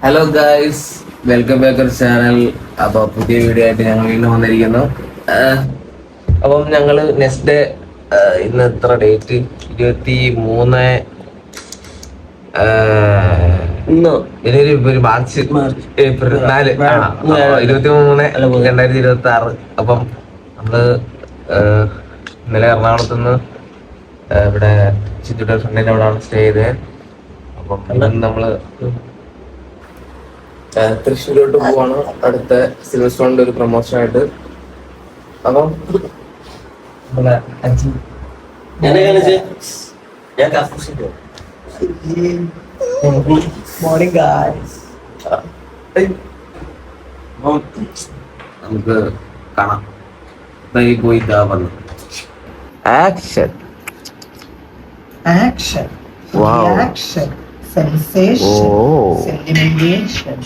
Hello guys, welcome back our channel. അപ്പൊ പുതിയ video ആയിട്ട് ഞങ്ങൾ വീണ്ടും വന്നിരിക്കുന്നു. അപ്പം ഞങ്ങള് നെക്സ്റ്റ് ഡേ, ഇന്ന് എത്ര ഡേറ്റ്? 23 ഒരു മാർച്ച് ഏപ്രിൽ 4 2023 അപ്പം നമ്മള് ഇന്നലെ എറണാകുളത്ത് നിന്ന് ഇവിടെ ചിറ്റൂടെ ഫ്രണ്ടിന്റെ അവിടെയാണ് സ്റ്റേ ചെയ്തത്. അപ്പം നമ്മള് തൃശ്ശൂരോട്ട് പോവാണ് അടുത്ത സിൽവർ സ്റ്റോണിന്റെ ഒരു പ്രൊമോഷൻ ആയിട്ട്. അപ്പം മോർണിംഗ് ഗായ്സ്. നമുക്ക് കാണാം. പോയി വന്നു. ആക്ഷൻ ആക്ഷൻ റിയാക്ഷൻ സെൻസേഷൻ സെന്റിമെന്റേഷൻ.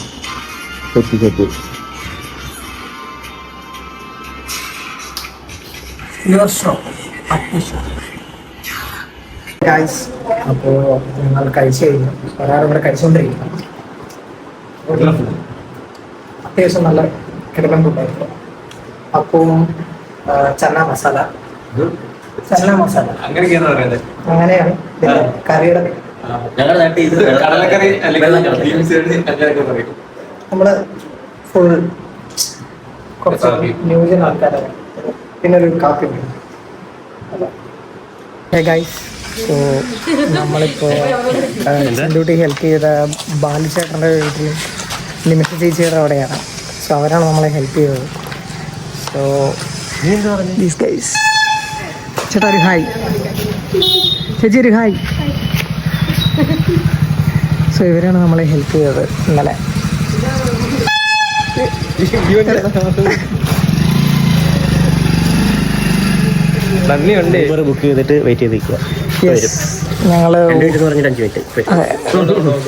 ഗായ്സ്, അപ്പോ ഞങ്ങൾ കഴിച്ചു കഴിഞ്ഞു. ഒരാളിവിടെ കഴിച്ചുകൊണ്ടിരിക്കുന്നു. അത്യാവശ്യം നല്ല കിടക്കാൻ ഫുഡായിരുന്നു. അപ്പവും ചന്ന മസാല അങ്ങനെയാണ് കറിയുടെ നമ്മള് ഫുൾ കുറച്ച് ന്യൂജൻ ആൾക്കാരാണ്. പിന്നെ ഒരു കാപ്പി. ഗൈസ്, സോ നമ്മളിപ്പോൾ ഡ്യൂട്ടി ഹെൽപ്പ് ചെയ്ത ബാലുചേട്ടൻ്റെ വീട്ടിലും നിമിഷ ചേച്ചിയുടെ അവിടെയാണ്. സോ അവരാണ് നമ്മളെ ഹെൽപ്പ് ചെയ്തത്. സോ ദീസ് ഗൈസ്, ചേട്ടാ ഒരു ഹായ്, ചേച്ചി ഒരു ഹായ്. സോ ഇവരാണ് നമ്മളെ ഹെൽപ്പ് ചെയ്തത് ഇന്നലെ. ബുക്ക് ചെയ്തിട്ട് വെയിറ്റ് ചെയ്തിരിക്കുക. ഞങ്ങള്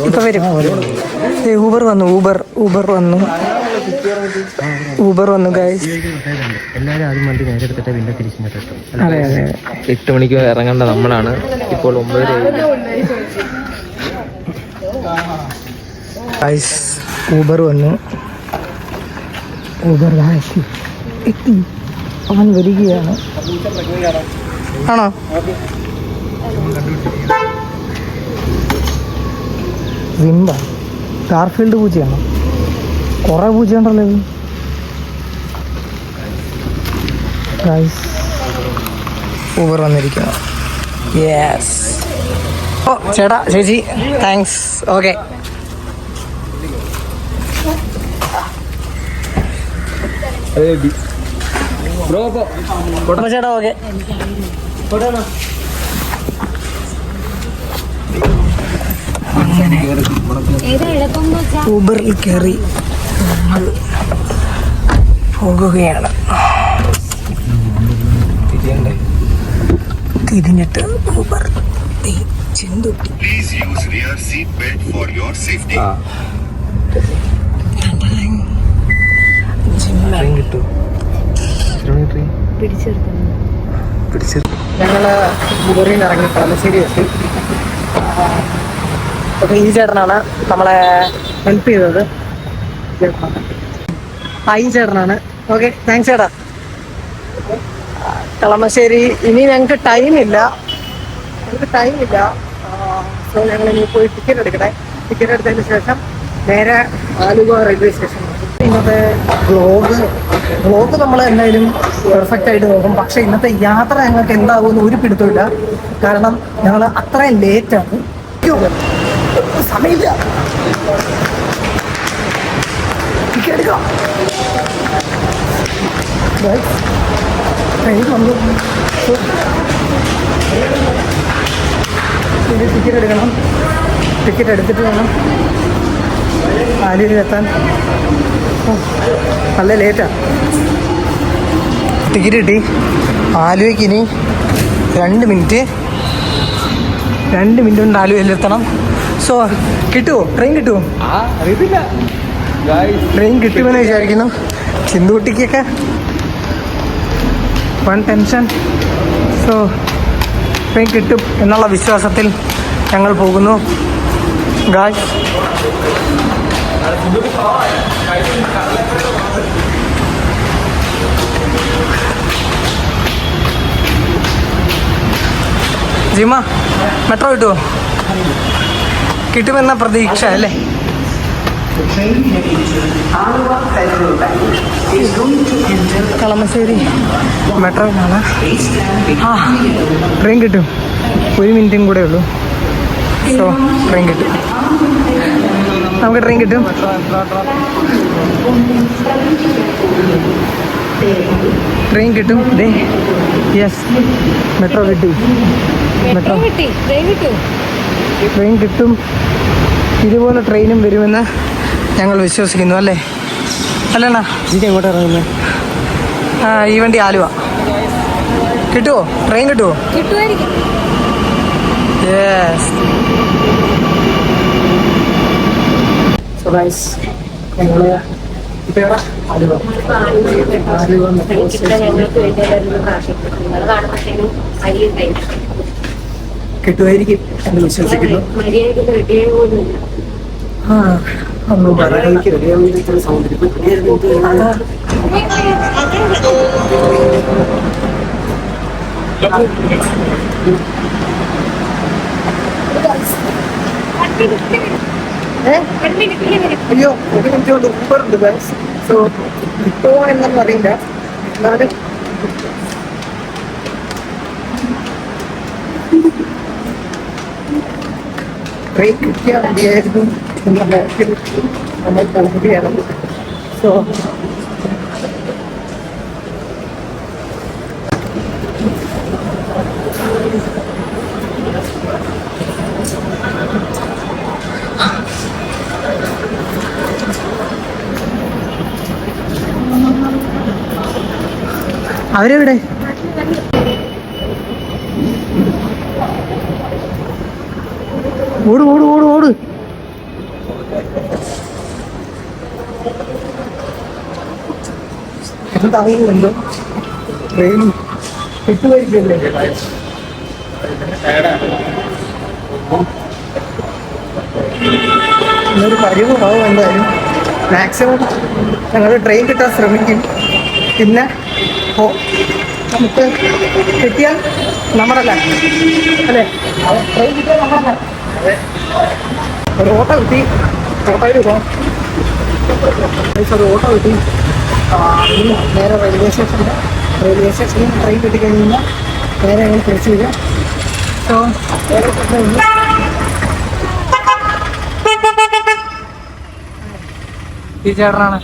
ഇപ്പൊ വരും. ഊബർ വന്നു ഗൈസ്. എല്ലാവരും ആദ്യം വണ്ടി നേരെ എടുത്തിട്ട് പിന്നെ തിരിച്ചിങ്ങോട്ടെത്തും. അതെ അതെ, 8 മണിക്ക് ഇറങ്ങേണ്ട നമ്മളാണ്. ഇപ്പോൾ 9 ഗൈസ്. ഊബർ വന്നു. ഊബർ എത്തി. അവൻ വരികയാണ്. ആണോ? സിംബ ഗാർഫീൽഡ് പൂച്ചയാണോ? കുറെ പൂച്ചയുണ്ടല്ലോ ഇത്. ഗൈസ്, ഊബർ വന്നിരിക്കുന്നു. യെസ്. ഓ ചേട്ടാ, ചേച്ചി, താങ്ക്സ്. ഓക്കെ. ചേട്ടാ ഓക്കെ. ഊബറിൽ കയറി നമ്മൾ പോകുകയാണ്. തിരിഞ്ഞിട്ട് ഊബർ ചെന്തുട്ടി. ഞങ്ങള് ഊബറിൽ നിന്ന് ഇറങ്ങി കളമശ്ശേരി എത്തി. അപ്പൊ ഈ ചേട്ടനാണ് നമ്മളെ ഹെൽപ്പ് ചെയ്തത്. ഈ ചേട്ടനാണ്. ഓക്കെ, താങ്ക്സ് ചേട്ടാ. കളമശ്ശേരി ഇനി ഞങ്ങൾക്ക് ടൈമില്ല. സോ ഞങ്ങൾ ഇനി പോയി ടിക്കറ്റ് എടുക്കട്ടെ. ടിക്കറ്റ് എടുത്തതിന് ശേഷം നേരെ ആലുവ റെയിൽവേ സ്റ്റേഷൻ. ഇന്നത്തെ വ്ളോഗ് നമ്മൾ എന്തായാലും പെർഫെക്റ്റ് ആയിട്ട് നോക്കും. പക്ഷെ ഇന്നത്തെ യാത്ര ഞങ്ങൾക്ക് എന്താകുമെന്ന് ഒരു പിടുത്തമില്ല. കാരണം ഞങ്ങൾ അത്രയും ലേറ്റാണ്. സമയമില്ല. ടിക്കറ്റ് എടുക്കാം. ട്രെയിൻ വന്നു. ടിക്കറ്റ് എടുക്കണം. ടിക്കറ്റ് എടുത്തിട്ട് വേണം ആലുവയിലെത്താൻ. നല്ല ലേറ്റാണ്. ടിക്കറ്റ് കിട്ടി. ആലുവയ്ക്ക് ഇനി 2 മിനിറ്റ് കൊണ്ട് ആലുവയിലെത്തണം. സോ കിട്ടുമോ? ട്രെയിൻ കിട്ടുമോ? അറിയത്തില്ല. ട്രെയിൻ കിട്ടുമെന്ന് വിചാരിക്കുന്നു. ചിന്തുകുട്ടിക്കൊക്കെ വൺ ടെൻഷൻ. സോ ട്രെയിൻ കിട്ടും എന്നുള്ള വിശ്വാസത്തിൽ ഞങ്ങൾ പോകുന്നു. ഗായ്സ് ജിമ മെട്രോ കിട്ടുമോ? കിട്ടുമെന്ന പ്രതീക്ഷ അല്ലേ? കളമശ്ശേരി മെട്രോ കാണാം. ആ ട്രെയിൻ കിട്ടും. 1 മിനിറ്റും കൂടെ ഉള്ളൂ. സോ ട്രെയിൻ കിട്ടും. നമുക്ക് ട്രെയിൻ കിട്ടും. ട്രെയിൻ കിട്ടും. യെസ് മെട്രോ കിട്ടി. മെട്രോ ട്രെയിൻ കിട്ടും. ഇതുപോലെ ട്രെയിനും വരുമെന്ന് ഞങ്ങൾ വിശ്വസിക്കുന്നു. അല്ലേ അല്ലണ്ണ? ഇത് എങ്ങോട്ട് ഇറങ്ങുന്നത്? ഈ വണ്ടി ആലുവ. കിട്ടുമോ? ട്രെയിൻ കിട്ടുമോ? യെസ്. സോ ഗൈസ് ഞങ്ങൾ ആലുവ മെട്രോ കിട്ടുമായിരിക്കും എന്ന് വിശ്വസിക്കുന്നു. ഒന്നും പറയാനിക്ക് റെഡിയാവുന്ന സൗണ്ട്. അയ്യോ 1 മിനിറ്റ് കൊണ്ട് ഊബർ ഉണ്ട് ഗൈസ്. സോ കിട്ടുമോ എന്നൊന്നും അറിയില്ല. എന്നാലും ട്രെയിൻ കിട്ടിയാൽ മതിയായിരുന്നു എന്ന ബാക്കിൽ നമ്മൾ പോകുകയാണ്. സോ അവരെവിടെ? ഓട് ഓട് ഓട് ഓട്. എന്താകുന്നുണ്ടോ? ട്രെയിൻ കിട്ടുമായിരിക്കല്ലേ? ഇന്നൊരു പരിവാവും. എന്തായാലും മാക്സിമം ഞങ്ങൾ ട്രെയിൻ കിട്ടാൻ ശ്രമിക്കും. പിന്നെ നമുക്ക് കിട്ടിയാൽ നമ്മളല്ല അല്ലേ? ട്രെയിൻ കിട്ടിയാൽ നമ്മളല്ല. ഒരു ഓട്ടോ കിട്ടി. ഓട്ടോയിൽ പോകാം. ഒരു ഓട്ടോ കിട്ടി. നേരെ റെയിൽവേ സ്റ്റേഷനിൽ ട്രെയിൻ കിട്ടിക്കഴിഞ്ഞാൽ നേരെ ഞങ്ങൾ തിരിച്ചു വരിക. സോ ഈ ചേട്ടനാണ്.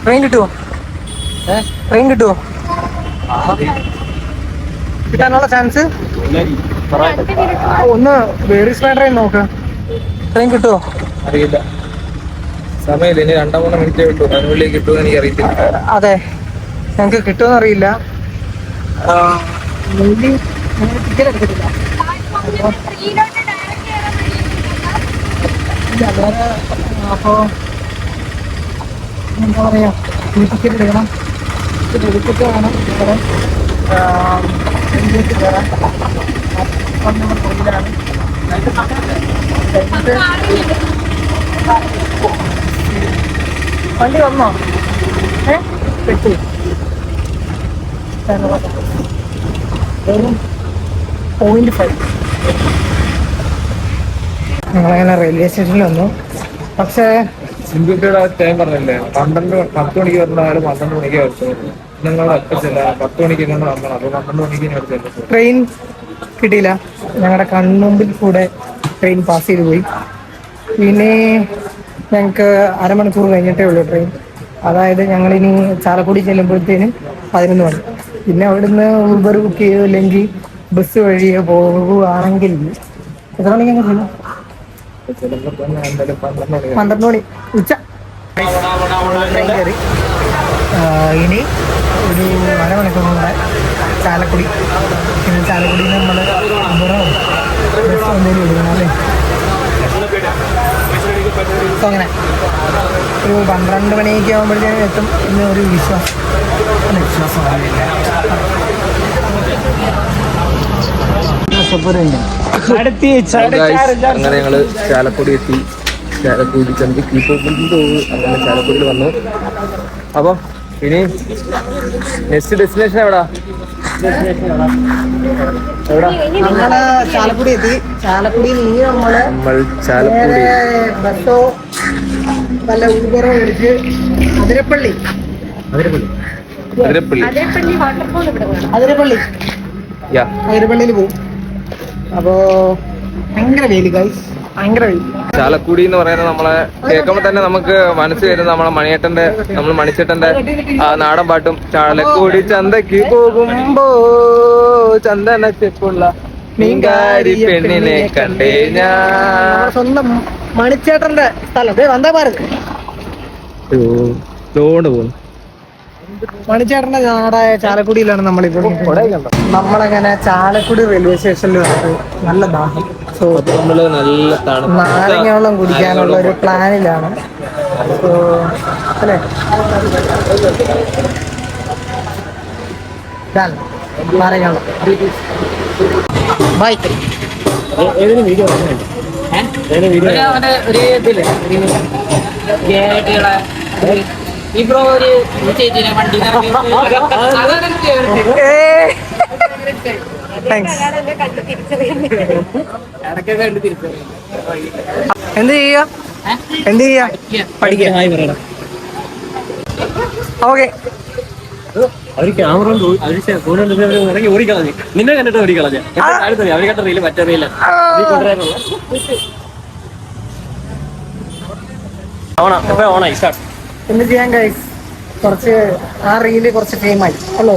ട്രെയിൻ കിട്ടുമോ? ട്രെയിൻ കിട്ടുമോ? കിട്ടാനുള്ള ചാൻസ് ഒന്ന് വേറെ ട്രെയിൻ നോക്ക്. ട്രെയിൻ കിട്ടുമോ? അറിയില്ല. സമയമില്ല. ഇനി 2-3 മിനിറ്റേ കിട്ടും. അതിനുള്ളിൽ കിട്ടുമെന്ന് എനിക്ക് അറിയത്തില്ല. അതെ ഞങ്ങൾക്ക് കിട്ടുമെന്ന് അറിയില്ല. ടിക്കറ്റ് എടുത്തിട്ടില്ല. അപ്പോൾ എന്താ പറയുക, ടിക്കറ്റ് എടുക്കണം. എടുത്തിട്ട് വേണം ഇവിടെ ഇന്ത്യക്ക് കയറാൻ. ട്രെയിനിലാണ്. വണ്ടി വന്നോ? പെട്ടു. .5. ഞങ്ങളങ്ങനെ റെയിൽവേ സ്റ്റേഷനിൽ വന്നു. പക്ഷേ സിംഗിൾട്ടിയുടെ ടൈം പറഞ്ഞില്ലേ, 10 മണിക്ക് വരണാലും 12 മണിക്ക് വരുത്തുള്ളൂ. നിങ്ങൾ എത്തിച്ചില്ല. 10 മണിക്ക് കൊണ്ട് വരണം. അപ്പോൾ 12 മണിക്ക് ഞാൻ എടുത്തില്ല. ട്രെയിൻ കിട്ടിയില്ല. ഞങ്ങളുടെ കൺമുമ്പിൽ കൂടെ ട്രെയിൻ പാസ് ചെയ്ത് പോയി. പിന്നെ ഞങ്ങൾക്ക് അരമണിക്കൂർ കഴിഞ്ഞിട്ടേ ഉള്ളൂ ട്രെയിൻ. അതായത് ഞങ്ങളിനി ചാലക്കുടി ചെല്ലുമ്പോഴത്തേനും 11 മണി. പിന്നെ അവിടുന്ന് ഊബർ ബുക്ക് ചെയ്യോ അല്ലെങ്കിൽ ബസ് വഴിയോ പോകുകയാണെങ്കിൽ എത്ര മണിക്ക് ഞങ്ങൾ ചെയ്യും? 12 മണി ഉച്ച ട്രെയിൻ കയറി. ഇനി ഒരു അരമണിക്കൂർ കൂടെ ചാലക്കുടി. പിന്നെ ചാലക്കുടിയിൽ നമ്മൾ ഊബറോ ബസ് എന്തെങ്കിലും എടുക്കണം അല്ലേ? സോ അങ്ങനെ ഒരു 12 മണിയൊക്കെ ആകുമ്പോഴത്തേനും എത്തും എന്ന് ഒരു വിശ്വാസം. അങ്ങനെ ഞങ്ങള് ചാലക്കുടി എത്തി. ചാലക്കുടി ചന്തക്ക് അങ്ങനെ ചാലക്കുടിയിൽ വന്നു. അപ്പം ഇനി നെക്സ്റ്റ് ഡെസ്റ്റിനേഷൻ എവിടാ? നമ്മള് ചാലക്കുടി എത്തി. ചാലക്കുടി നിന്ന് നമ്മൾ ചാലക്കുടി ബസ്സോ വല്ല ഊബറോ വിളിച്ച് അതിരപ്പള്ളി അതിരപ്പള്ളിയിൽ പോകും. അപ്പോ ഭയങ്കര വെയില് ഗൈസ്, ഭയങ്കര വെയിൽ. ചാലക്കുടി എന്ന് പറയുന്നത് നമ്മളെ കേൾക്കുമ്പോ തന്നെ നമുക്ക് മനസ്സിൽ വരുന്ന നമ്മളെ മണിച്ചേട്ടന്റെ ആ നാടൻ പാട്ടും ചാലക്കുടി ചന്തക്ക് പോകുമ്പോ ചന്ദന ചെപ്പുള്ള മീൻകാരി പെണ്ണിനെ കണ്ടേ ഞാൻ. സ്വന്തം മണിച്ചേട്ടന്റെ സ്ഥലം വന്ദേ ഭാരത് പോകുന്നു. മണിച്ചേട്ടന്റെ നാടായ ചാലക്കുടിയിലാണ് നമ്മളിപ്പോൾ. നമ്മളങ്ങനെ ചാലക്കുടി റെയിൽവേ സ്റ്റേഷനിൽ വന്നിട്ട് നല്ല ദാഹം. സോ നമ്മള് നല്ല നാരങ്ങ വെള്ളം കുടിക്കാനുള്ള ഒരു പ്ലാനിലാണ്. സോ അല്ലേ നാരങ്ങ വെള്ളം ബൈ. ഇബ്രോ ഒരു ചേച്ചിനെ വണ്ടി എന്ത് ചെയ്യാ പഠിക്കുക. ഓക്കെ അവര് ക്യാമറ ഇറങ്ങി ഓടിക്കളഞ്ഞു. നിന്നെ കണ്ടിട്ട് ഓടിക്കളഞ്ഞ അവര് കണ്ട റീല് മറ്റേ റീല ഓണായി സ്റ്റാർട്ട്. എന്ത് ചെയ്യാൻ ഗൈസ്, കുറച്ച് ആ റീല് കുറച്ച് ഫെയിമായി അല്ലോ.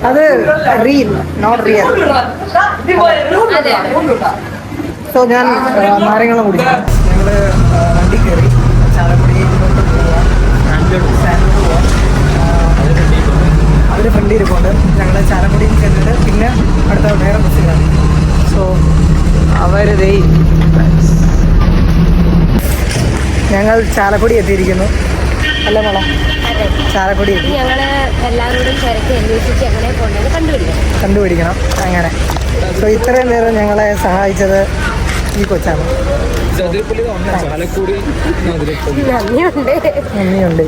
അത് റീൽ നോട്ട് റിയൽ. സോ ഞാൻ നാരങ്ങളും കുടിക്കും. ഞങ്ങള് വണ്ടി കയറി ചാലക്കുടിയിലോട്ട് പോവാം. അവര് ഫ്രണ്ട് ഇരിപ്പുണ്ട്. ഞങ്ങള് ചാലക്കുടിയിൽ ചെന്നിട്ട് പിന്നെ അടുത്ത വേറെ ബസ്സിലാണ്. സോ അവര് ഞങ്ങൾ ചാലക്കുടി എത്തിയിരിക്കുന്നു. അല്ല മോളെ, ചാലക്കുടി എത്തി. ഞങ്ങള് എല്ലാവരോടും തിരക്കി അന്വേഷിച്ച് എങ്ങനെ പോകണമെന്ന് കണ്ടുപിടിക്കണം. അങ്ങനെ സോ ഇത്രയും നേരം ഞങ്ങളെ സഹായിച്ചത് ഈ കൊച്ചാണ്. നന്ദിയുണ്ട്.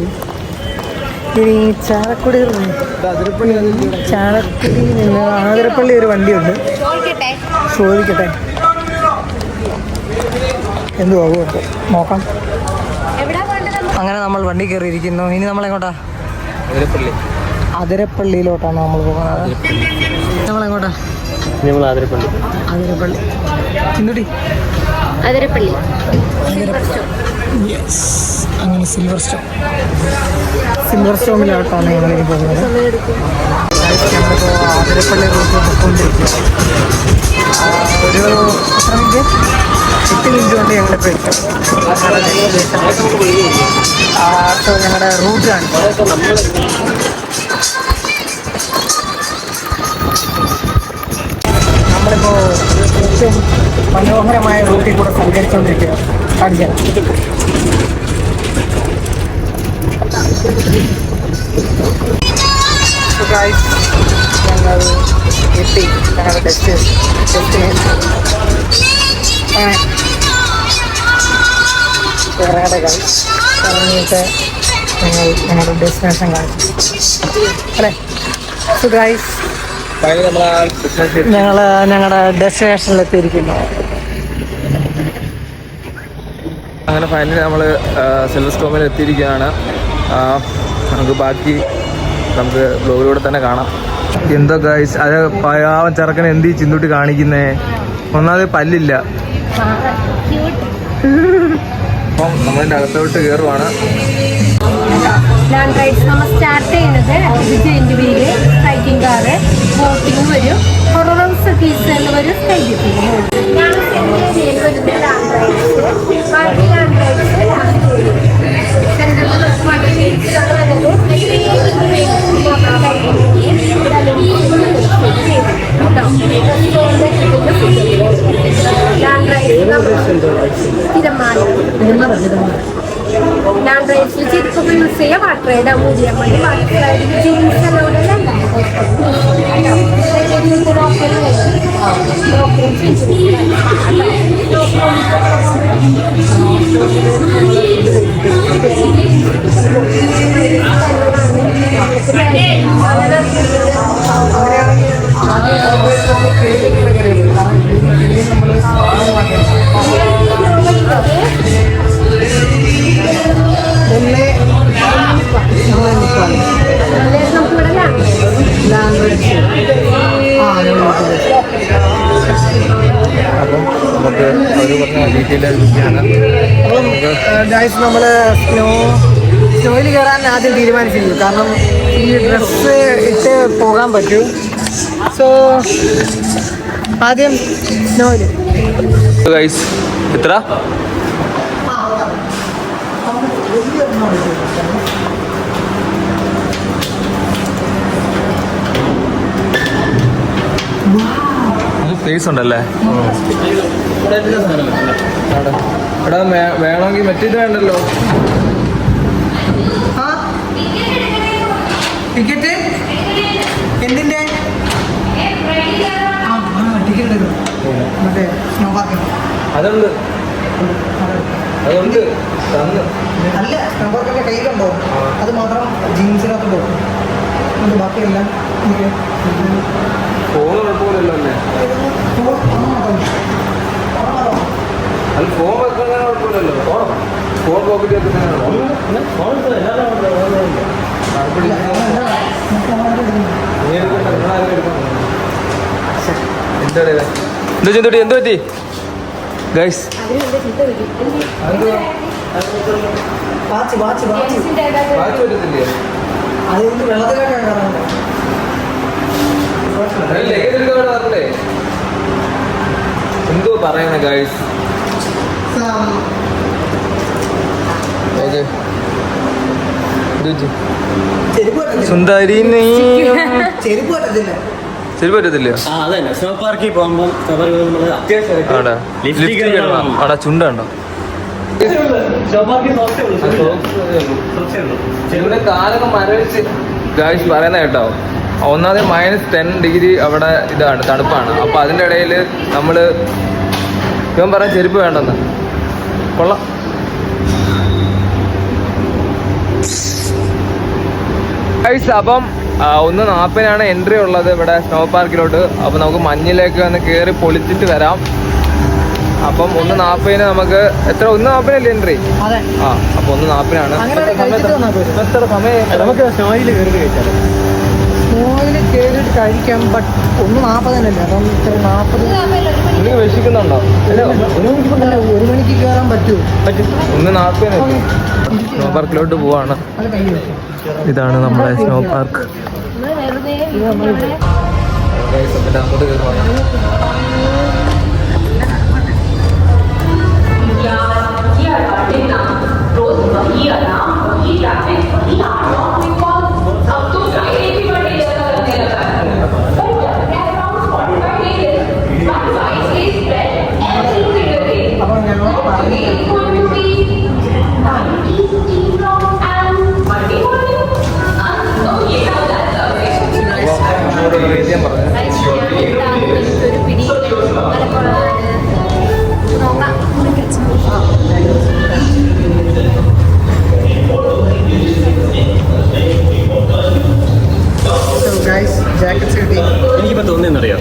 ഇനി ചാലക്കുടിയിൽ നിന്ന് ആതിരപ്പള്ളി ഒരു വണ്ടിയുണ്ട്. ചോദിക്കട്ടെ എന്തുവാകും നോക്കാം. അങ്ങനെ നമ്മൾ വണ്ടി കയറിയിരിക്കുന്നു. ഇനി നമ്മളെങ്ങോട്ടാ? അതിരപ്പള്ളിയിലോട്ടാണ് നമ്മൾ പോകുന്നത്. നമ്മളെങ്ങോട്ടാ? അതിരപ്പള്ളി ചിന്തുടി അതിരപ്പള്ളി അങ്ങനെ സിൽവർ സ്റ്റോമിലോട്ടാണ് ഞങ്ങളിനി പോകുന്നത്. ഞങ്ങളിപ്പോൾ അതിരപ്പള്ളി റൂട്ട് പൊയ്ക്കൊണ്ടിരിക്കുക. ഒരു എത്ര മിനിറ്റ്? 8 മിനിറ്റ് കൊണ്ട് ഞങ്ങളിപ്പോൾ എത്തും. സോ ഞങ്ങളുടെ റൂട്ടാണ്. നമ്മളിപ്പോൾ ഏറ്റവും മനോഹരമായ റൂട്ടിൽ കൂടെ സഞ്ചരിച്ചുകൊണ്ടിരിക്കുക. കാണിക്കാം. ഞങ്ങൾ എത്തി ഞങ്ങളുടെ ഡെസ്റ്റിനേഷൻ. ഇറങ്ങിയിട്ട് ഞങ്ങൾ ഞങ്ങളുടെ ഡെസ്റ്റിനേഷൻ കാണിച്ചു അല്ലേ? സോ ഗൈസ് ഞങ്ങൾ ഞങ്ങളുടെ ഡെസ്റ്റിനേഷനിലെത്തിയിരിക്കുന്നു. അങ്ങനെ ഫൈനലി നമ്മൾ സിൽവർ സ്റ്റോമിൽ എത്തിയിരിക്കുകയാണ്. നമുക്ക് ബാക്കി നമുക്ക് ബ്ലോഗിലൂടെ തന്നെ കാണാം. എന്തോ ഗൈസ്, അത് പാവം ചെറുക്കനെ എന്ത് ചിന്തൂട്ടി കാണിക്കുന്നേ? ഒന്നാമത് പല്ലില്ല. അപ്പം നമ്മളിൻ്റെ അകത്തോട്ട് കയറുവാണ്. ലാൻഡ് റൈഡ്സ് നമ്മൾ സ്റ്റാർട്ട് ചെയ്യുന്നത് giant wheel, hiking car, boating വരും, ഹൊറർ സർവീസ് എന്ന് വരും, സ്കൈ ജീപ്പിംഗ് വരുന്ന ലാൻഡ് റൈഡ്സ്. ലാൻഡ് റൈഡ്സ് തിരമാല ലാൻഡ് റൈഡ്സിൽ ചെരുപ്പൊക്കെ യൂസ് ചെയ്യുക, വാട്ടർ റൈഡ് ആകുമ്പോൾ മതി. വാട്ടർ റൈഡിൽ ജീൻസ് അലോഡല്ല. നമുക്ക് അവർ പറഞ്ഞ ഡീറ്റെയിൽ ഗൈസ് നമ്മൾ സ്നോയിൽ കയറാൻ ആദ്യം തീരുമാനിച്ചിരുന്നു. കാരണം ഈ ഡ്രസ്സ് ഇട്ട് പോകാൻ പറ്റും. സോ ആദ്യം സ്നോയിൽ ഗൈസ് എത്ര സ്പേസ് ഉണ്ടല്ലേ? എടാ വേണമെങ്കിൽ മറ്റേത് വേണ്ടല്ലോ. ടിക്കറ്റ് എന്തിൻ്റെ? ടിക്കറ്റ് എടുക്കണം. മറ്റേ സ്നോ പാർക്കിന് അതുണ്ട് അതുണ്ട് അല്ല, സ്നോ പാർക്കിൻ്റെ കയ്യിലുണ്ടോ? അത് മാത്രം ജീൻസിനകത്ത് പോകും. ബാക്കിയെല്ലാം ഫോൺ കുഴപ്പമില്ലല്ലോ അല്ലേ? അത് ഫോൺ വെക്കുന്ന കുഴപ്പമില്ലല്ലോ. ഫോൺ പോക്കറ്റ് വെക്കുന്നതിനാണോ? എന്താ ചെന്തുട്ടി എന്ത് പറ്റി guys? Watch watch watch watch പറ്റത്തില്ലേ? അതുകൊണ്ട് വെള്ളത്തിലൊക്കെ കയറാറുണ്ട്. എന്തോ പറയുന്ന ഗൈസ്? സുന്ദരി ചെരുപ്പ് പറ്റത്തില്ല. ശരി പറ്റത്തില്ല. സ്നോ പാർക്കിൽ പോകുമ്പോൾ അവിടെ ചുണ്ടുണ്ടോ? ഇവിടെ കാലൊക്കെ മരവിച്ച് ഗൈസ് പറയുന്ന കേട്ടോ. ഒന്നാമത് -10 അവിടെ ഇതാണ്, തണുപ്പാണ്. അപ്പോൾ അതിൻ്റെ ഇടയിൽ നമ്മൾ ഇവൻ പറയാൻ ചെരുപ്പ് വേണ്ടെന്ന്. കൊള്ളാം. ഗൈസ് അപ്പം 1:40 എൻട്രി ഉള്ളത് ഇവിടെ സ്നോ പാർക്കിലോട്ട്. അപ്പോൾ നമുക്ക് മഞ്ഞിലേക്ക് വന്ന് കയറി പൊളിച്ചിട്ട് വരാം. അപ്പം 1:40 നമുക്ക് എത്ര 1:40 എൻട്രി? ആ, അപ്പോൾ 1:40 എത്ര സമയം നമുക്ക് സ്നോയിൽ കയറി കഴിച്ചാൽ സ്നോയിൽ കയറിയിട്ട് കഴിക്കാം. ബട്ട് 1:40 അപ്പം 40 നിങ്ങൾക്ക് വിശക്കുന്നുണ്ടോ? 1 മണിക്ക് കയറാൻ പറ്റുമോ? പറ്റും. 1:40 സ്നോ പാർക്കിലോട്ട് പോവാണ്. ഇതാണ് നമ്മുടെ സ്നോ പാർക്ക്. അങ്ങോട്ട് കയറുവാണ്. എനിക്കിപ്പോ തോന്നിയെന്നറിയോ,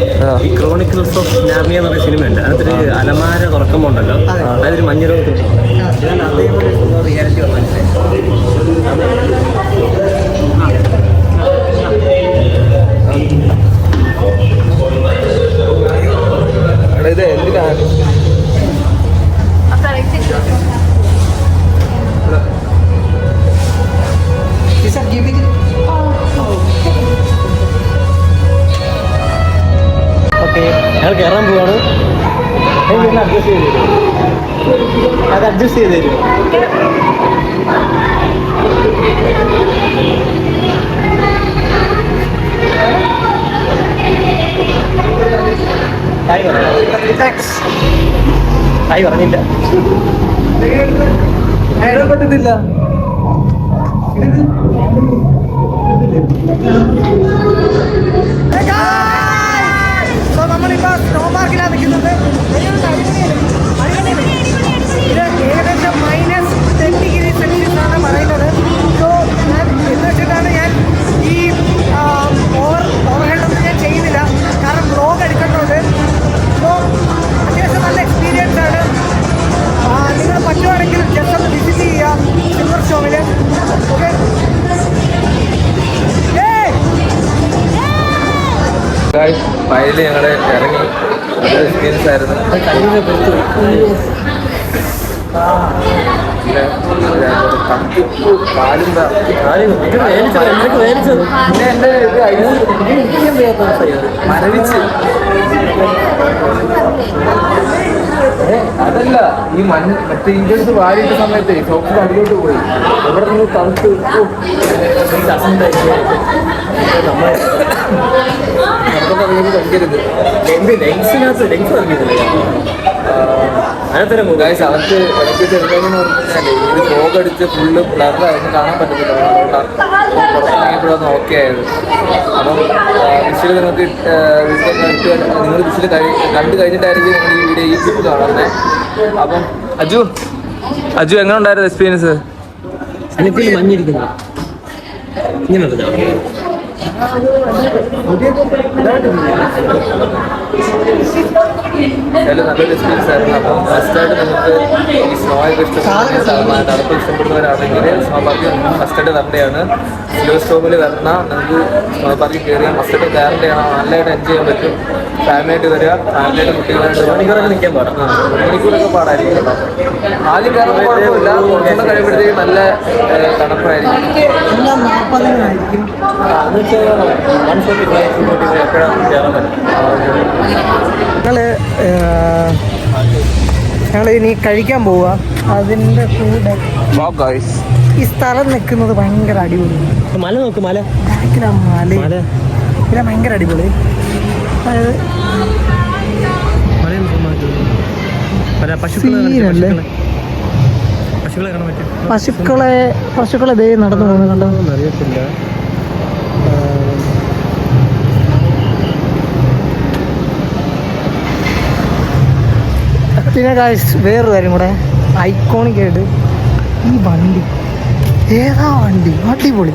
ഈ ക്രോണിക്കിൾസ് ഓഫ് നാർണിയ എന്ന് പറയുന്ന സിനിമ ഉണ്ട്. അതിനകത്തൊരു അലമാര തുറക്കുമ്പോണ്ടല്ലോ, അതൊരു മഞ്ഞ രോഗത്തിൽ റിയാലിറ്റി മനസ്സിലായി. ഇത് എന്തിനാണ്? ഓക്കെ, ഞങ്ങൾ കയറാൻ പോവാണ്. അഡ്ജസ്റ്റ് ചെയ്ത് തരും, അത് അഡ്ജസ്റ്റ് ചെയ്ത് തരും. ഹായ് പറഞ്ഞില്ല. പറ്റത്തില്ല. നമ്മളിപ്പോ സ്നോ പാർക്കിലാണ് നിൽക്കുന്നത്. ഇത് ഏകദേശം -10°C ആണ് പറയുന്നത്. സോ ഞാൻ എന്ന് വെച്ചിട്ടാണ് ഞാൻ ഈ ഓവർഹെഡ് ഒന്നും ഞാൻ ചെയ്യുന്നില്ല, കാരണം വ്ലോഗ് എടുക്കേണ്ടതുണ്ട്. സോ അത്യാവശ്യം നല്ല എക്സ്പീരിയൻസ് ആണ്. നിങ്ങൾ പറ്റുവാണെങ്കിൽ ജസ്റ്റ് ഒന്ന് വിസിറ്റ് ചെയ്യുക സിൽവർ സ്റ്റോമിൽ. ഓക്കെ, ഫൈനലി ഞങ്ങള് ഇറങ്ങി. എക്സ്പീരിയൻസ് ആയിരുന്നു. മരവിച്ച് അതല്ല, ഈ മറ്റേ ഇന്ത്യൻസ് വാരിയിട്ട സമയത്ത് ഷോപ്പിൽ അടിയിലോട്ട് പോയി. ഇവിടെ നിന്ന് തണുത്ത് കഴിക്കരുത്. ഗൈസ് അവർക്ക് ഇടയ്ക്ക് എന്തെങ്കിലും പറഞ്ഞാലേ ഇത് ഫോഗ് അടിച്ച് ഫുള്ള് ബ്ലർ അതൊന്നും കാണാൻ പറ്റത്തില്ല. പുറത്തിറങ്ങിയപ്പോഴൊന്നും ഓക്കെ ആയത്. അപ്പം വിഷയിൽ നിങ്ങൾക്ക് നിങ്ങൾ വിഷയിൽ കണ്ടു കഴിഞ്ഞിട്ടായിരിക്കും നിങ്ങൾ ഈ വീഡിയോ ഈ ക്ലിപ്പ് കാണുന്നത്. അപ്പം അജു എങ്ങനെ ഉണ്ടായിരുന്നു എക്സ്പീരിയൻസ്? മഞ്ഞിരിക്കുന്നു ഇങ്ങനെ നല്ലൊരു എക്സ്പീരിയൻസ് ആയിരുന്നു. അപ്പം ഫസ്റ്റായിട്ട് നമുക്ക് ഈ സ്നോയൊക്കെ തണുപ്പ് ഇഷ്ടപ്പെടുന്നവരാണെങ്കിൽ സ്നോ പാർക്ക് ഫസ്റ്റായിട്ട് വരേണ്ടതാണ്. സ്ലോ സ്റ്റോമിൽ വരണം. നമുക്ക് സ്നോ പാർക്കിൽ കയറിയാൽ ഫസ്റ്റായിട്ട് കയറേണ്ടതാണ്. നല്ലതായിട്ട് എൻജോയ് ചെയ്യാൻ പറ്റും. ഫാമിലിയായിട്ട് വരിക, ഫാമിലിയായിട്ട് കുട്ടികളായിട്ട് മണിക്കൂറൊക്കെ നിൽക്കാൻ പാടാം. 1 മണിക്കൂറൊക്കെ പാടായിരിക്കും കേട്ടോ. ആദ്യം കയറുമ്പോൾ കുഴപ്പമില്ല, കുറച്ചുകൂടെ കഴിയുമ്പോഴത്തേക്ക് നല്ല തണുപ്പായിരിക്കും. ഞങ്ങൾ ഇനി കഴിക്കാൻ പോവുക. അതിൻ്റെ കൂടെ ഈ സ്ഥലം നിൽക്കുന്നത് ഭയങ്കര അടിപൊളി. മല നോക്ക്, മല മല പിന്നെ ഭയങ്കര അടിപൊളി. അതായത് പശുക്കളെ ദേ നടന്നു പോകുന്നുണ്ടോ അറിയത്തില്ല. പിന്നെ വേറൊരു കാര്യം കൂടെ, ഐക്കോണിക് ആയിട്ട് ഈ വണ്ടി ഏതാ വണ്ടി അടിപൊളി.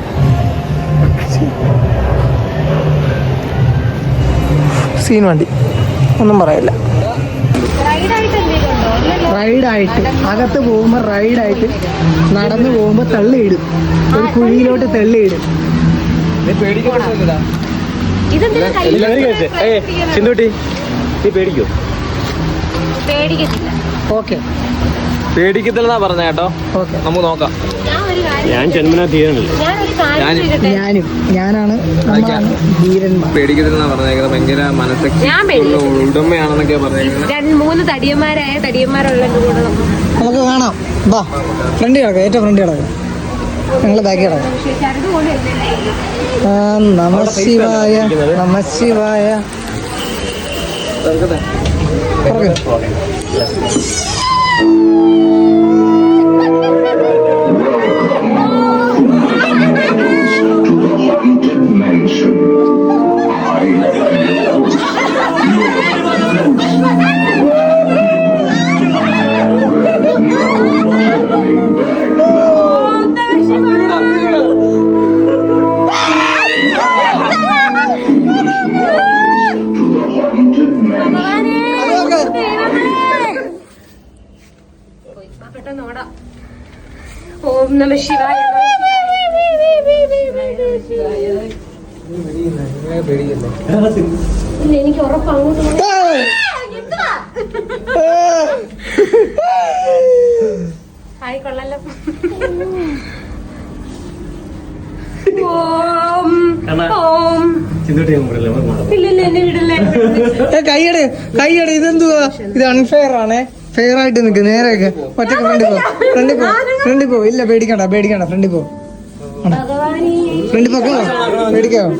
സീൻ വണ്ടി, ഒന്നും പറയില്ല. റൈഡായിട്ട് അകത്ത് പോകുമ്പോൾ റൈഡായിട്ട് നടന്നു പോകുമ്പോൾ തള്ളിയിടും, ഒരു കുഴിയിലോട്ട് തള്ളിയിടും. ചിന്തൂട്ടി നീ പേടിക്കോ? ഓക്കെ, പേടിക്കത്തില്ലെന്നാ പറഞ്ഞ കേട്ടോ. നമുക്ക് നോക്കാം. ഞാൻ ജന്മനാ ധീരനല്ലേ. ഞാനാണ് ധീരന്മാർ. പേടിക്കത്തില്ലെന്നാ പറഞ്ഞേക്കുന്നത്. ഭയങ്കര മനസ്സൊക്കെ ഉടമയാണെന്നൊക്കെയാ പറഞ്ഞേക്കുന്നത്. 3 തടിയന്മാരുള്ള കൂടെ നമുക്ക് കാണാം. വാ, ഫ്രണ്ട് കിടക്കാം, ഏറ്റവും ഫ്രണ്ട് കിടക്കാം. ഞങ്ങൾ ബാക്കി കിടക്കാം. നമശിവായ നമശിവായ. ഓം നമ ശിവായ. എനിക്ക് ഉറപ്പ് അങ്ങോട്ട് ആയിക്കൊള്ളല്ലോ. ഓം ഓം. ഇല്ല എന്നെ വിടല്ലേ. കൈയ്യട് ഇതെന്തുവാ? ഇത് അൺഫെയർ ആണേ. ഫെയർ ആയിട്ട് നിൽക്ക്, നേരെയൊക്കെ ഒറ്റക്ക് ഫ്രണ്ടിൽ പോ. ഇല്ല പേടിക്കണ്ട ഫ്രണ്ടിൽ പോ. ഫ്രണ്ടിൽ പോക്കോ, പേടിക്കാവോ?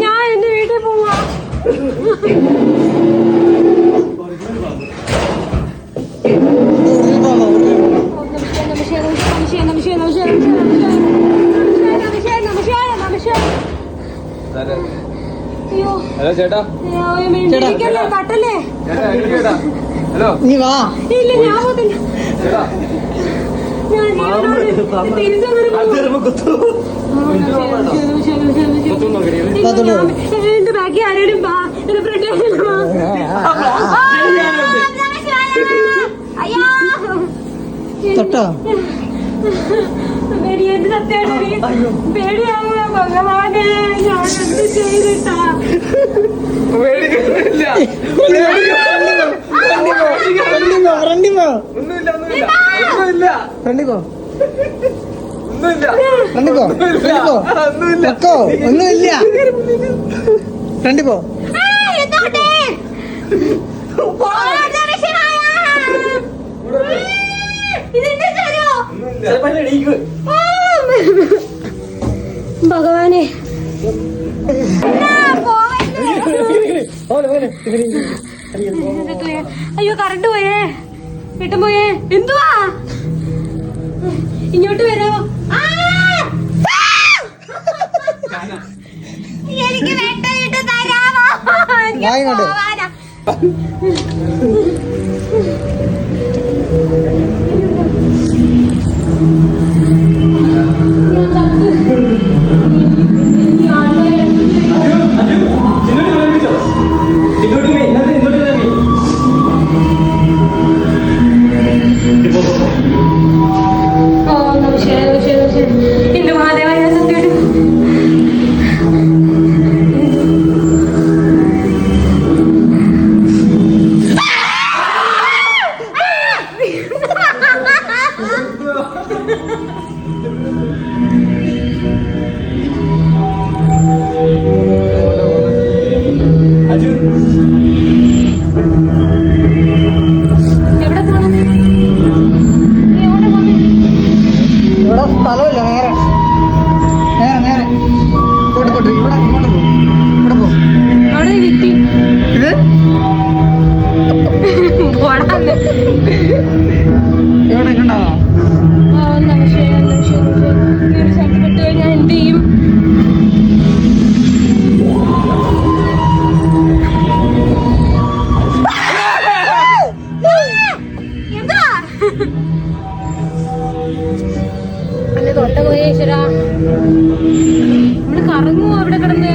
ഞാൻ എന്റെ വീട്ടിൽ പോവാ. ഹലോ ചേട്ടാ. തട്ടല്ലേ? ഹലോ. നീ വാ. ഇല്ല, ഞാൻ പോത്തില്ല. ഞാൻ എന്റെ ബാക്കി ആരേലും എന്റെ ഫ്രണ്ട് തൊട്ടോ? പേടിയായിട്ട് സത്യമായിട്ട് പേടിയാവുക ഭഗവാനെ. ഞാൻ എന്ത് ചെയ്തിട്ടാ? ഒന്നുമില്ല. ഫ്രണ്ടി പോ. ഭഗവാനെ അയ്യോ, കറണ്ട് പോയേ, പെട്ടെന്ന് പോയേ. എന്തുവാ? ഇങ്ങോട്ട് വരാമോ? എനിക്ക് വെട്ടമിട്ട് തരാമോ? പോവാനാ. എന്റെ മഹാദേവ, ഞാൻ സത്യമായിട്ട് തൊട്ട പോയേ ഈശ്വരാ. നമ്മള് കറങ്ങുവോ അവിടെ കിടന്ന്?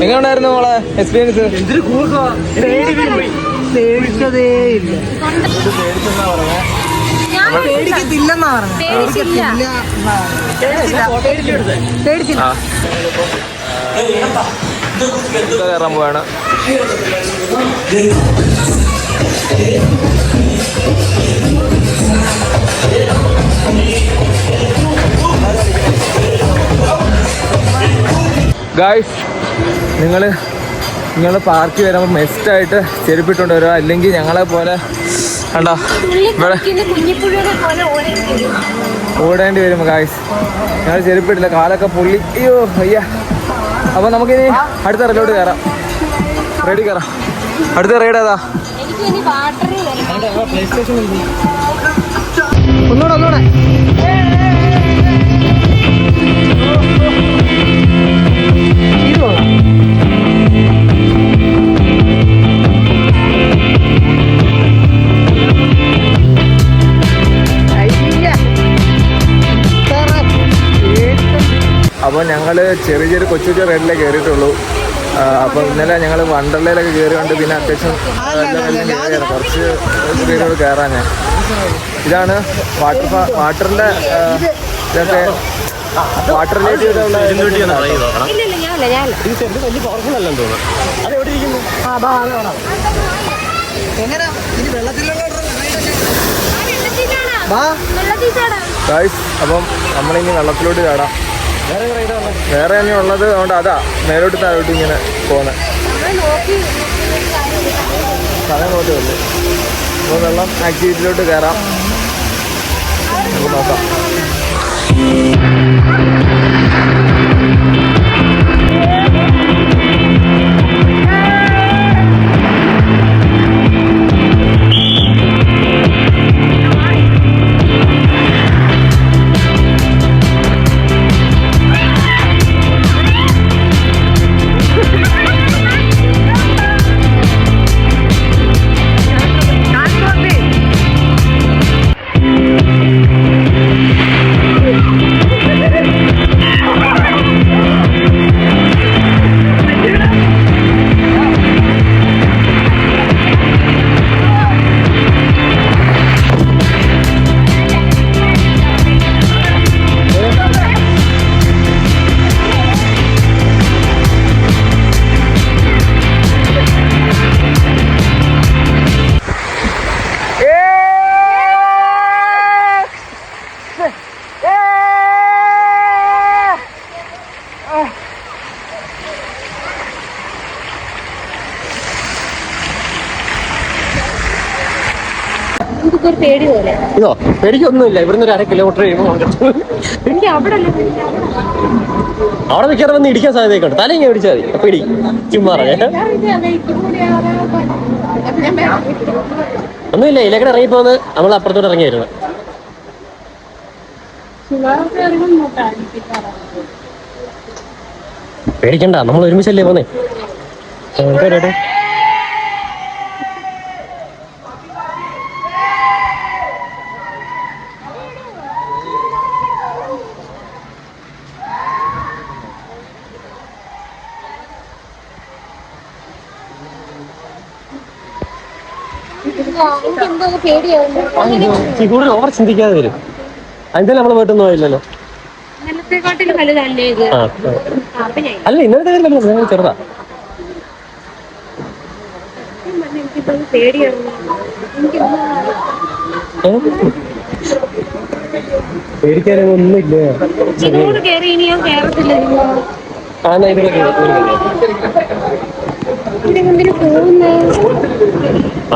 എങ്ങനെയുണ്ടായിരുന്നു മോളെ എക്സ്പീരിയൻസ്? പേടിച്ചതേ ഇല്ല. പേടിക്കത്തില്ലെന്നാ പറഞ്ഞത്. കയറാൻ പോവാണ്. ഗായ്സ് നിങ്ങൾ പാർക്കിൽ വരുമ്പോൾ മെസ്റ്റായിട്ട് ചെരുപ്പിട്ടുണ്ട് വരുക, അല്ലെങ്കിൽ ഞങ്ങളെ പോലെ കണ്ടോ ഇവിടെ ഓടേണ്ടി വരും ഗായ്സ്. ഞങ്ങൾ ചെരുപ്പിട്ടില്ല, കാലൊക്കെ പൊള്ളി. അയ്യോ അയ്യ. അപ്പോൾ നമുക്കിനി അടുത്ത റെയിലോട്ട് കയറാം. റെഡി കയറാം. അടുത്ത റൈഡ് ഏതാ? ഒന്നൂടെ അപ്പോൾ ഞങ്ങൾ ചെറിയ കൊച്ചു റൈഡിലേ കയറിയിട്ടുള്ളൂ. അപ്പോൾ ഇന്നലെ ഞങ്ങൾ വണ്ടർലയിലൊക്കെ കയറിയുണ്ട്. പിന്നെ അത്യാവശ്യം കുറച്ച് റൈഡുകൾ കയറാൻ. ഇതാണ് വാട്ടറിൻ്റെ ഇതൊക്കെ വാട്ടർ റിലേറ്റീവ് ഗായ്സ്. അപ്പം നമ്മളിനി വെള്ളത്തിലോട്ട് ചാടാം. വേറെ തന്നെ ഉള്ളത് അതുകൊണ്ട് അതാ മേലോട്ട് താഴോട്ട് ഇങ്ങനെ പോകുന്നത് സമയം നോട്ട് വന്നു. അപ്പോൾ വെള്ളം ആക്ടിവിറ്റിയിലോട്ട് കയറാം. നമുക്ക് നോക്കാം. പേടി പോലെ ഇതോ പേടിക്കൊന്നുമില്ല. ഇവിടുന്ന് ഒരു 1/2 കിലോമീറ്റർ കഴിയുമ്പോൾ എനിക്ക് അവിടെ മിക്കവാറും വന്ന് ഇടിക്കാൻ സാധ്യതയൊക്കെ ഉണ്ട്. തലയും പിടിച്ചാൽ മതി. പേടി ചുമ്മാ ഒന്നുമില്ല. ഇതിലേക്കൂടെ ഇറങ്ങിപ്പോന്ന് നമ്മൾ അപ്പുറത്തോട്ട് ഇറങ്ങിയായിരുന്നു. പേടിക്കണ്ട, നമ്മൾ ഒരുമിച്ചല്ലേ പോന്നേ. കൂടുതൽ ഓവർ ചിന്തിക്കാതെ വരും. എന്തായാലും നമ്മള് വീട്ടൊന്നും പോയില്ലല്ലോ. അല്ല ഇന്നത്തെ കാര്യം ചെറുതാ. പേടിക്കാനൊന്നുമില്ല.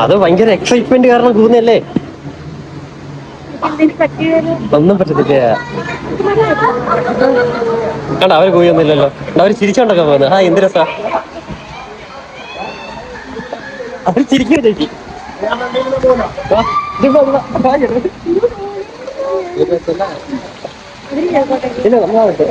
അത് ഭയങ്കര എക്സൈറ്റ്മെന്റ് കാരണം കൂടുന്നല്ലേ. ഒന്നും പറ്റത്തില്ല. കണ്ട അവര് കൂയൊന്നുമില്ലല്ലോ. അവര് ചിരിച്ചോണ്ടൊക്കെ പോകുന്നത്. എന്ത് രസാ അവര് ചിരിക്കുക ചേച്ചി. ഇല്ല നമ്മളാവട്ടെ.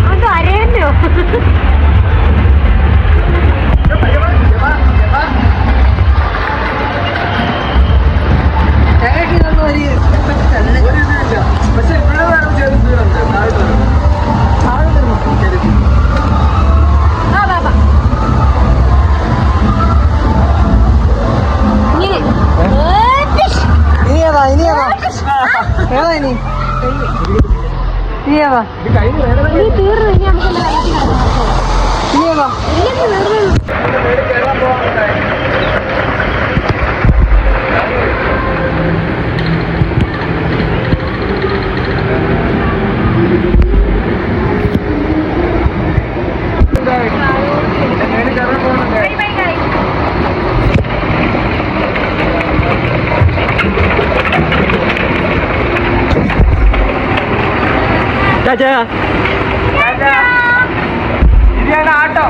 അത് അരേ ഇനി നീയവാ നീ തീർന്നു ഇനി നമുക്ക് നീയവാ ആട്ടോ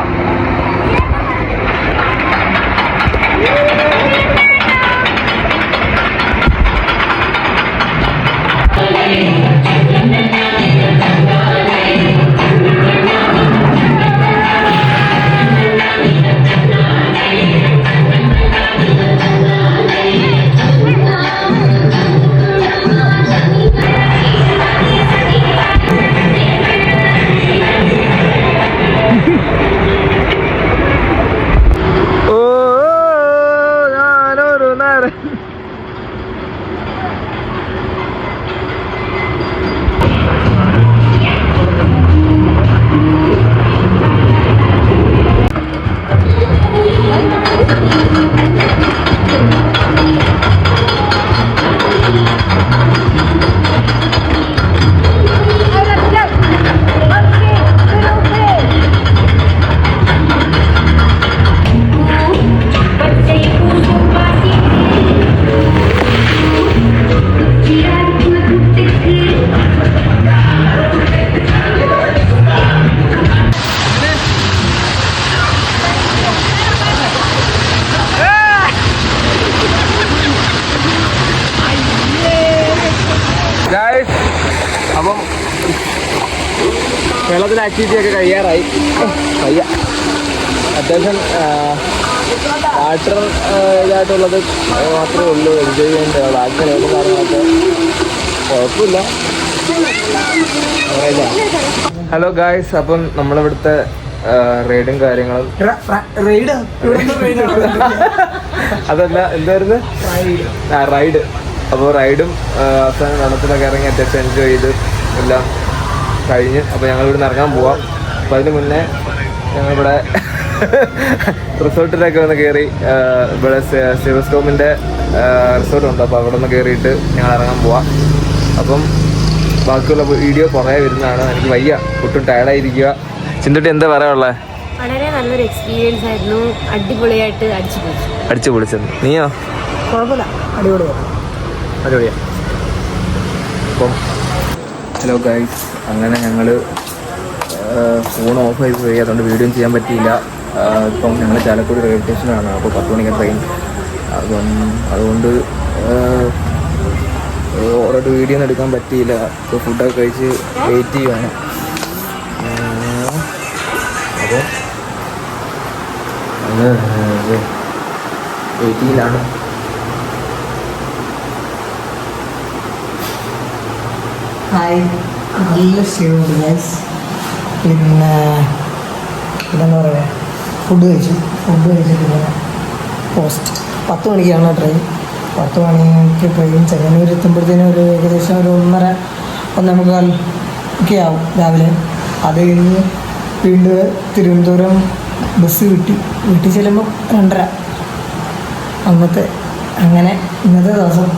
അപ്പം വെള്ളത്തിൻ്റെ ആക്ടിവിറ്റി ഒക്കെ കഴിയാറായി. കഴിയ അത്യാവശ്യം വാട്ടർ ഇതായിട്ടുള്ളത് മാത്രമേ ഉള്ളൂ എൻജോയ് ചെയ്യേണ്ട. ബാക്കി റൈഡും കാര്യങ്ങളൊക്കെ കുഴപ്പമില്ല. ഹലോ ഗായ്സ്, അപ്പം നമ്മളിവിടുത്തെ റൈഡും കാര്യങ്ങളും അതല്ല എന്തായിരുന്നു റൈഡ്. അപ്പോൾ റൈഡും അവസാനം വെള്ളത്തിലൊക്കെ ഇറങ്ങി അത്യാവശ്യം എൻജോയ് ചെയ്ത് എല്ലാം കഴിഞ്ഞ് അപ്പോൾ ഞങ്ങൾ ഇവിടെ നിന്ന് ഇറങ്ങാൻ പോവാം. അപ്പോൾ അതിന് മുന്നേ ഞങ്ങളിവിടെ റിസോർട്ടിലൊക്കെ ഒന്ന് കയറി. ഇവിടെ സിവസ്റ്റോമിൻ്റെ റിസോർട്ടുണ്ട്. അപ്പോൾ അവിടെ നിന്ന് കയറിയിട്ട് ഞങ്ങൾ ഇറങ്ങാൻ പോവാം. അപ്പം ബാക്കിയുള്ള വീഡിയോ കുറേ വരുന്നതാണ്. എനിക്ക് വയ്യ, ഒട്ടും ടയർഡായിരിക്കുക. ചിന്തുട്ടി എന്താ പറയാനുള്ളത്? വളരെ നല്ലൊരു എക്സ്പീരിയൻസ് ആയിരുന്നു. അടിപൊളിയായിട്ട് അടിച്ചു പൊളിച്ചത്. നീയോ? കുഴപ്പമില്ല, അടിപൊളിയാണ്. അപ്പം ഹലോ ഗൈസ്, അങ്ങനെ ഞങ്ങൾ ഫോൺ ഓഫ് ആയി പോയി. അതുകൊണ്ട് വീഡിയോ ചെയ്യാൻ പറ്റിയില്ല. ഇപ്പം ഞങ്ങൾ ചാലക്കുടി റെയിൽവേ സ്റ്റേഷനാണ്. അപ്പോൾ 10 മണിക്ക് ട്രെയിൻ. അപ്പം അതുകൊണ്ട് ഓരോട്ട് വീഡിയോ ഒന്നും എടുക്കാൻ പറ്റിയില്ല. ഇപ്പോൾ ഫുഡൊക്കെ കഴിച്ച് വെയിറ്റ് ചെയ്യുവാണ്. അപ്പോൾ അത് വെയിറ്റിങ്ങിലാണ്. ഹായ്, നല്ല ക്ഷീണമുണ്ട് ഗൈസ്. പിന്നെ എന്താ പറയുക, ഫുഡ് കഴിച്ചിട്ട് പോസ്റ്റ് 10 മണിക്കാണ് ട്രെയിൻ. 10 മണിക്ക് ട്രെയിൻ ചെങ്ങന്നൂർ എത്തുമ്പോഴത്തേനും ഒരു ഏകദേശം ഒരു 1:30-1:45 ഒക്കെ ആവും രാവിലെ. അത് കഴിഞ്ഞ് വീണ്ടും തിരുവനന്തപുരം ബസ് വീട്ടിൽ ചെല്ലുമ്പോൾ 2:30 അങ്ങനെ ഇന്നത്തെ ദിവസം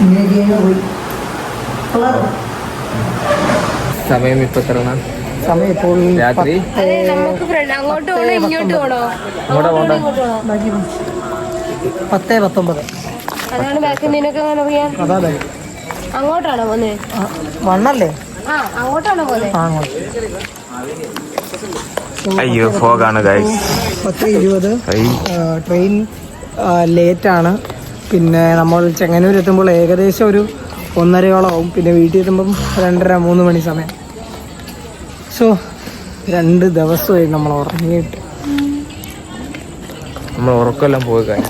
ഇങ്ങനെയൊക്കെയാണ് പോയി. സമയം ഇപ്പോൾ എത്രയാണ്? സമയം ഇപ്പോൾ രാത്രി. നമുക്ക് അങ്ങോട്ട് പോകണോ ഇങ്ങോട്ട് പോകണോ? 10:19. അതാണ് ബാക്കിൽ നിനക്ക് അങ്ങനെ അറിയാം. അതാ ബാഗ്. അങ്ങോട്ടാണോ പോന്നെ? വണ്ണല്ലേ? അങ്ങോട്ടാണോ പോന്നെ? അയ്യോ, ഫോഗാണ് ഗൈസ്. 10:20 ട്രെയിൻ ലേറ്റാണ്. പിന്നെ നമ്മൾ ചെങ്ങന്നൂർ എത്തുമ്പോൾ ഏകദേശം ഒരു 1:30 ആവും. പിന്നെ വീട്ടിൽ എത്തുമ്പം 2:30-3 മണി സമയം. സോ 2 ദിവസമായി നമ്മൾ ഉറങ്ങിയിട്ട്. നമ്മൾ ഉറക്കമെല്ലാം പോയി കഴിഞ്ഞു.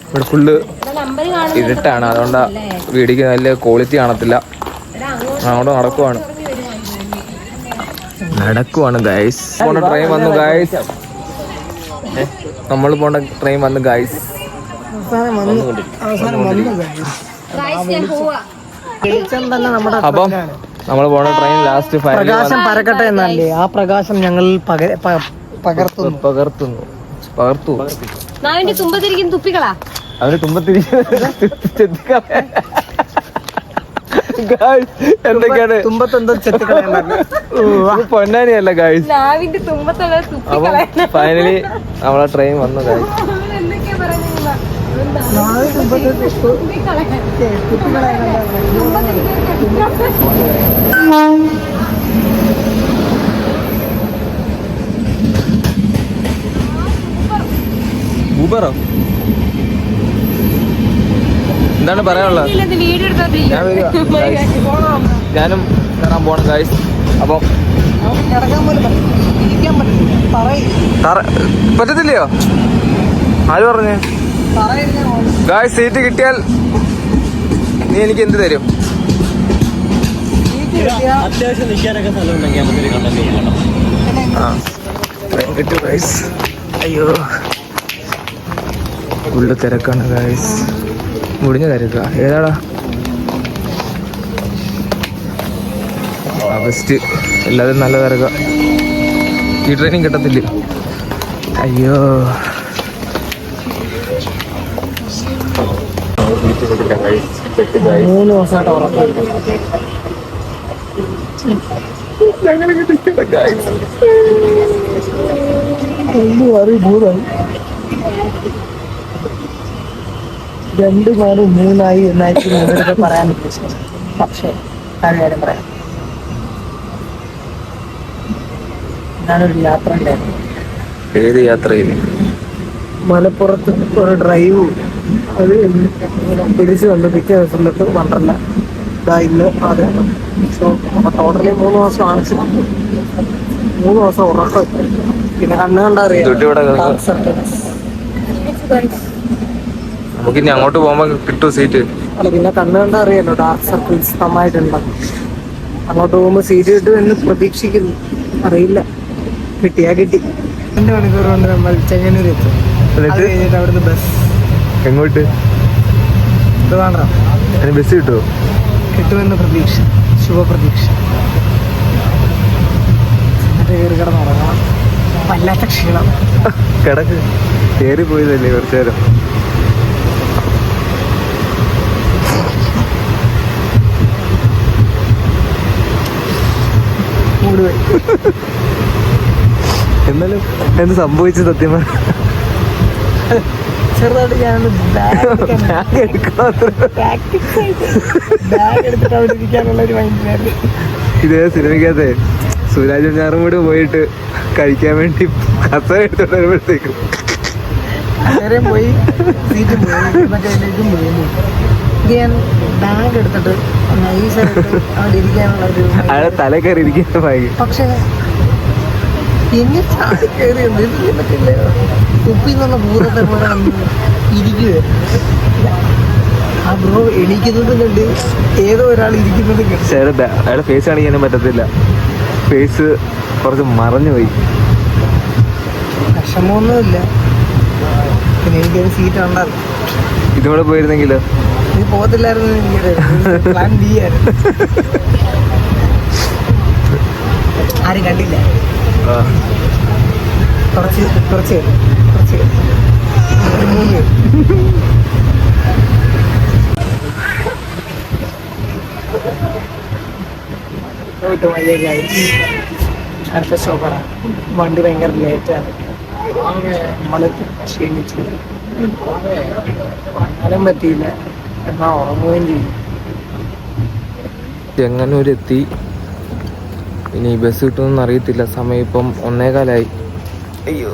ഇവിടെ ഫുള്ള് ഇരുട്ടാണ്, അതുകൊണ്ടാ വീഡിയോക്ക് നല്ല ക്വാളിറ്റി കാണത്തില്ല. അങ്ങോട്ട് നടക്കുവാണ് ഗൈസ്. പോണ്ട ട്രെയിൻ വന്നു ഗൈസ്. നമ്മൾ പോണ്ട ട്രെയിൻ വന്നു ഗൈസ്. അവസാനം വന്നു വെളിച്ചം തന്നെ നമ്മുടെ അപ്പം നമ്മൾ പോണ ട്രെയിൻ ലാസ്റ്റ് പ്രകാശം പരക്കട്ടെ എന്നല്ലേ, ആ പ്രകാശം ഞങ്ങൾ പകർത്തു. നാവിന്റെ തുമ്പത്തിരിക്കും തുപ്പികളാ അവര് എന്തൊക്കെയാണ് തുമ്പത്തെന്തോ പൊന്നാനിയല്ല ഗായ്സ്. നാവിന്റെ തുമ്പത്തുള്ള അപ്പം ഫൈനലി നമ്മളെ ട്രെയിൻ വന്നു ഗായ്സ്. ഊബറോ എന്താണ് പറയാനുള്ളത്? ഞാൻ വരുവാ. ഞാനും കയറാൻ പോണം ഗായ്സ്. അപ്പം പറ്റത്തില്ലയോ? ആര് പറഞ്ഞു? ഗായ്സ് സീറ്റ് കിട്ടിയാൽ നീ എനിക്ക് എന്ത് തരും? അത്യാവശ്യം നിൽക്കാനൊക്കെ സ്ഥലം ഉണ്ടെങ്കിൽ നമുക്കൊരു കണ്ടന്റ് ചെയ്യണം. ആ ട്രെയിൻ കിട്ടി ഗായ്സ്. അയ്യോ ഉള്ള തിരക്കാണ് ഗായ്സ്. മുടിഞ്ഞ തിരക്കാ. ഏതാടാ ബെസ്റ്റ്. എല്ലാവരും നല്ല തിരക്ക. ഈ ട്രെയിനും കിട്ടത്തില്ല. അയ്യോ 3 ദിവസമായിട്ട് ഉറപ്പില്ല. രണ്ട് മാറും 3 എന്നായിരിക്കും പറയാൻ ഉദ്ദേശിച്ചത്. പക്ഷേ കാര്യം പറയാം, ഞാനൊരു യാത്ര ഉണ്ടായിരുന്നു. ഏത് യാത്രയിൽ? മലപ്പുറത്ത് ഒരു ഡ്രൈവ്, അത് തിരിച്ചു വന്നു. പിറ്റേ ദിവസം തൊട്ട് 12 ഇന്ന് അതെ. സോ ടോട്ടലി 3 ദിവസം ആണിച്ചു. 3 ദിവസം ഉറക്കം. പിന്നെ കണ്ണ് കണ്ടറിയാം. നമുക്ക് ഇനി അങ്ങോട്ട് പോകുമ്പോ കിട്ടും സീറ്റ്. അല്ല, പിന്നെ കണ്ണ് കണ്ടാ അറിയാലോ ഡാർക്ക് സർക്കിൾസ് നന്നായിട്ടുണ്ട്. അങ്ങോട്ട് പോകുമ്പോ സീറ്റ് കിട്ടും എന്ന് പ്രതീക്ഷിക്കുന്നു. അറിയില്ല, കിട്ടിയാ കിട്ടി. 2 മണിക്കൂർ കൊണ്ട് നമ്മൾ ചെങ്ങന്നൂർ എത്തും. അത് കഴിഞ്ഞിട്ട് അവിടുന്ന് ബസ്. എങ്ങോട്ട്? വേണ്ട, അതിന് ബസ് കിട്ടുമോ? കിട്ടുമെന്ന് പ്രതീക്ഷ, ശുഭപ്രതീക്ഷ. എന്നിട്ട് കയറി കിടന്നുറങ്ങണം. വല്ലാത്ത ക്ഷീണം. കിടക്ക്. കയറി പോയതല്ലേ കുറച്ചു നേരം. മൂടുപോയി. എന്നാലും എന്ത് സംഭവിച്ചു? സത്യം ചെറുതായിട്ട് ഞാൻ ബാഗ് എടുത്തിട്ട് അവിടെ ഇരിക്കാനുള്ള ഒരു മൈൻഡിലായിരുന്നു. ഇതേ സിനിമയ്ക്കകത്തെ സുരാജും ഞാറും കൂടി പോയിട്ട് കഴിക്കാൻ വേണ്ടി കസര എടുത്തോണ്ട് വരുമ്പോഴത്തേക്കും നേരം പോയി, സീറ്റും പോയി, മറ്റേ ഇതും പോയി. ഇത് ഞാൻ ബാഗ് എടുത്തിട്ട് നൈസായിട്ട് അവിടെ ഇരിക്കാനുള്ള ഒരു അയാളെ തല കയറി ഇരിക്കുന്ന ബാഗ്. പക്ഷേ എന്നെ ചാടി കയറി മറ്റേ കുപ്പി എന്നുള്ള ഭൂതത്തെ പോലെ ഇരിക്കുക. ആ ബ്രോ എണീക്കുന്നത് കണ്ട് ഏതോ ഒരാൾ ഇരിക്കുന്നത് കണ്ട് അയാളുടെ ഫേസ് കാണിക്കാനും പറ്റത്തില്ല. ഫേസ് കുറച്ച് മറഞ്ഞു പോയി. വിഷമമൊന്നുമില്ല. പിന്നെ എനിക്കൊരു സീറ്റ് ഉണ്ടായിരുന്നു. ഇതുകൂടെ പോയിരുന്നെങ്കിലോ? നീ പോകത്തില്ലായിരുന്നു. എനിക്ക് പ്ലാൻ ബി ആയിരുന്നു. ആരും കണ്ടില്ല. കുറച്ച് 3 അടുത്ത സ്റ്റോപ്പാണ്. വണ്ടി ഭയങ്കര ലേറ്റാണ്. നമ്മൾ ക്ഷീണിച്ചു. ഉറങ്ങാനും പറ്റിയില്ല, എന്നാൽ ഉറങ്ങുകയും ചെയ്യും. ചെങ്ങന്നൂരെത്തി. ഇനി ബസ് കിട്ടുമെന്ന് അറിയത്തില്ല. സമയം ഇപ്പം 1:15. അയ്യോ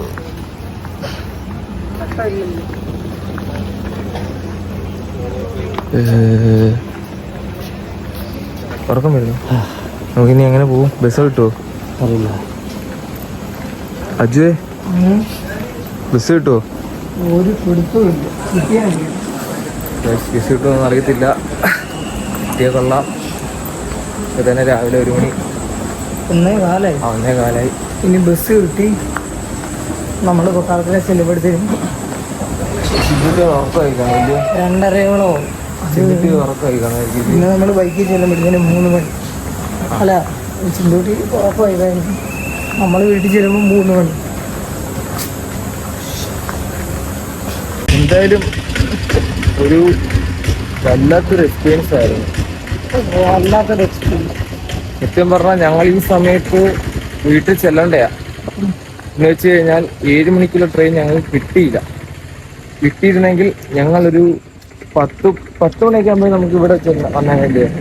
ഉറക്കം വരുന്നു. നമുക്കിനി എങ്ങനെ പോവും? ബസ് കിട്ടുമോ? അറിയില്ല. അജുവേ, ബസ് കിട്ടുമോ? ഒരു പിടുത്തമില്ല. ബസ് കിട്ടുമെന്ന് അറിയത്തില്ല. കിട്ടിയ കൊള്ളാം. ഇത് തന്നെ രാവിലെ 1 മണി. 1:15. 1:15. ഇനി ബസ് കിട്ടി നമ്മൾ കൊട്ടാരത്തിലെ ചെലപ്പെടുത്തി ചിന്തിട്ട് ഉറക്കം കഴിക്കണം വലിയ 2:30 ചിന്തിട്ട് ഉറക്കം കഴിക്കണം. പിന്നെ നമ്മൾ ബൈക്കിൽ ചെല്ലുമ്പോഴത്തേനും 3 മണി. അല്ല ചിന്തൂട്ടി ഉറപ്പായിരുന്നു. നമ്മൾ വീട്ടിൽ ചെല്ലുമ്പോൾ 3 മണി. എന്തായാലും ഒരു വല്ലാത്തൊരു എക്സ്പീരിയൻസ് ആയിരുന്നു. വല്ലാത്തൊരു എക്സ്പീരിയൻസ്. സത്യം പറഞ്ഞാൽ ഞങ്ങൾ ഈ സമയത്ത് വീട്ടിൽ ചെല്ലണ്ടയാ എന്ന് വെച്ച് കഴിഞ്ഞാൽ 7 മണിക്കുള്ള ട്രെയിൻ ഞങ്ങൾ കിട്ടിയില്ല. കിട്ടിയിരുന്നെങ്കിൽ ഞങ്ങളൊരു 10 മണിയൊക്കെ ആകുമ്പോൾ നമുക്ക് ഇവിടെ വന്നാൽ വേണ്ടിയാണ്.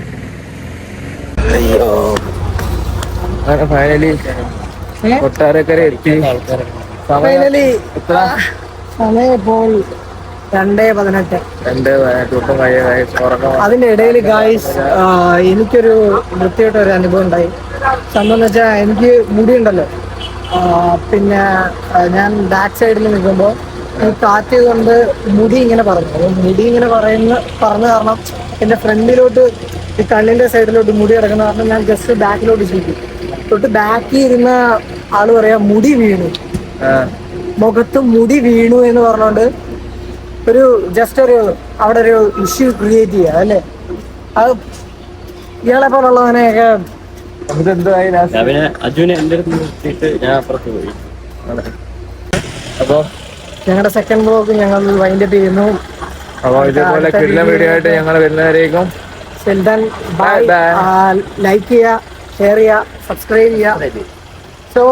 അയ്യോ, അങ്ങനെ ഫൈനലി കൊട്ടാരക്കര എത്തി. ഫൈനലി എത്ര സമയം ഇപ്പോൾ 2:18. 2 ഒട്ടും കഴിയാതായി ഉറക്കം. അതിന്റെ ഇടയിൽ ഗായ്സ് എനിക്കൊരു വൃത്തിയായിട്ട ഒരു അനുഭവം ഉണ്ടായി. സംഭവം എന്ന് വെച്ചാൽ എനിക്ക് മുടിയുണ്ടല്ലോ, പിന്നെ ഞാൻ ബാക്ക് സൈഡിൽ നിൽക്കുമ്പോൾ ഈ കാറ്റ് കൊണ്ട് മുടി ഇങ്ങനെ പറഞ്ഞു. അപ്പോൾ മുടി ഇങ്ങനെ പറഞ്ഞ കാരണം എൻ്റെ ഫ്രണ്ടിലോട്ട് ഈ കണ്ണിൻ്റെ സൈഡിലോട്ട് മുടി കിടക്കുന്ന കാരണം ഞാൻ ജസ്റ്റ് ബാക്കിലോട്ട് ചീറ്റി. തൊട്ട് ബാക്കിൽ ഇരുന്ന ആള് പറയാ മുടി വീണു, മുഖത്ത് മുടി വീണു എന്ന് പറഞ്ഞുകൊണ്ട് ഒരു ജസ്റ്റ് അവിടെ ഒരു ഇഷ്യൂ ക്രിയേറ്റ് ചെയ്യുക അല്ലേ. അത് ഇയാളെ പോലുള്ളവനെയൊക്കെ ഇതെന്തായി പിന്നെ അജുനെ എൻ്റെ അടുത്ത് നിർത്തിയിട്ട് ഞാൻ അപ്പുറത്ത് പോയി. അപ്പൊ ഞങ്ങളുടെ സെക്കൻഡ് ബ്ലോഗ് ഞങ്ങൾ വൈൻഡപ്പ് ചെയ്യുന്നു. അപ്പൊ ഇതേപോലെ കിട്ടുന്ന വീഡിയോ ആയിട്ട് ഞങ്ങൾ വരുന്നവരേക്കും ബൈ. ലൈക്ക് ചെയ്യുക, ഷെയർ ചെയ്യുക, സബ്സ്ക്രൈബ് ചെയ്യുക. സോ